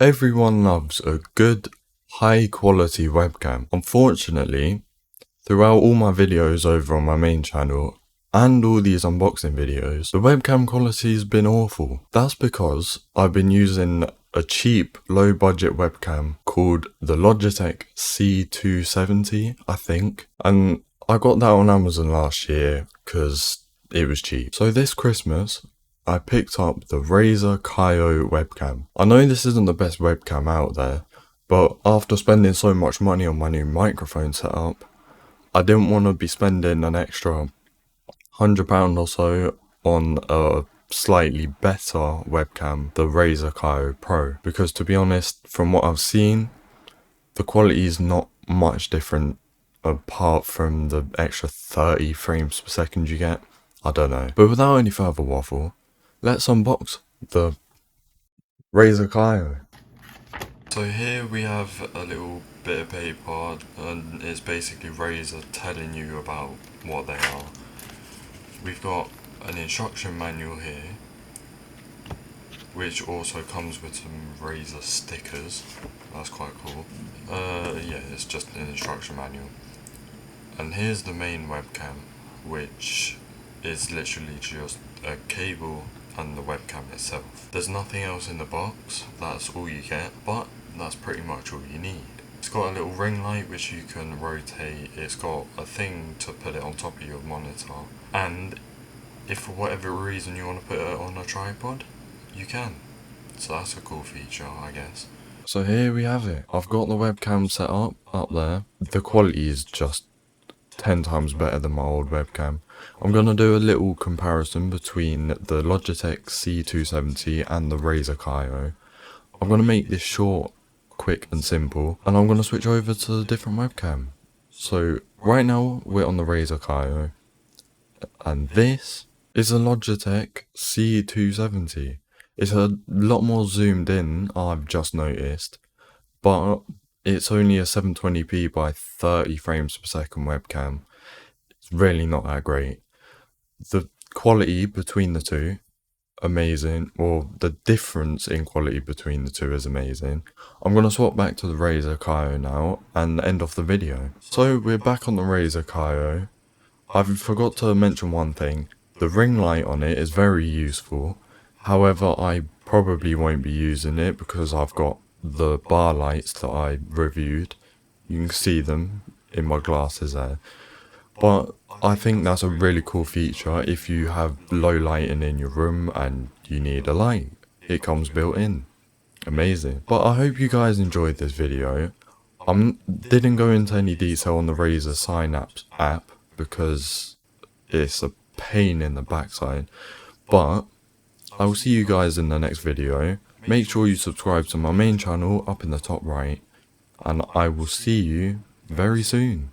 Everyone loves a good, high quality webcam. Unfortunately, throughout all my videos over on my main channel and all these unboxing videos, the webcam quality has been awful. That's because I've been using a cheap, low budget webcam called the Logitech C270, I think. And I got that on Amazon last year because it was cheap. So this Christmas, I picked up the Razer Kiyo webcam. I know this isn't the best webcam out there, but after spending so much money on my new microphone setup, I didn't want to be spending an extra £100 or so on a slightly better webcam, the Razer Kiyo Pro. Because to be honest, from what I've seen, the quality is not much different apart from the extra 30 frames per second you get. I don't know. But without any further waffle, let's unbox the Razer Kiyo. So here we have a little bit of paper, and it's basically Razer telling you about what they are. We've got an instruction manual here, which also comes with some Razer stickers. That's quite cool. Yeah, it's just an instruction manual. And here's the main webcam, which is literally just a cable and the webcam itself. There's nothing else in the box, that's all you get, but that's pretty much all you need. It's got a little ring light which you can rotate, it's got a thing to put it on top of your monitor, and if for whatever reason you want to put it on a tripod, you can. So that's a cool feature, I guess. So here we have it. I've got the webcam set up there. The quality is just 10 times better than my old webcam. I'm going to do a little comparison between the Logitech C270 and the Razer Kiyo. I'm going to make this short, quick and simple, and I'm going to switch over to the different webcam. So right now we're on the Razer Kiyo, and this is a Logitech C270. It's a lot more zoomed in, I've just noticed, but it's only a 720p by 30 frames per second webcam. It's really not that great. The quality between the two, amazing, or the difference in quality between the two is amazing. I'm going to swap back to the Razer Kiyo now and end off the video. So we're back on the Razer Kiyo. I forgot to mention one thing. The ring light on it is very useful. However, I probably won't be using it because I've got the bar lights that I reviewed. You can see them in my glasses there. But I think that's a really cool feature if you have low lighting in your room and you need a light. It comes built in. Amazing. But I hope you guys enjoyed this video. I didn't go into any detail on the Razer Synapse app because it's a pain in the backside. But I will see you guys in the next video. Make sure you subscribe to my main channel up in the top right, and I will see you very soon.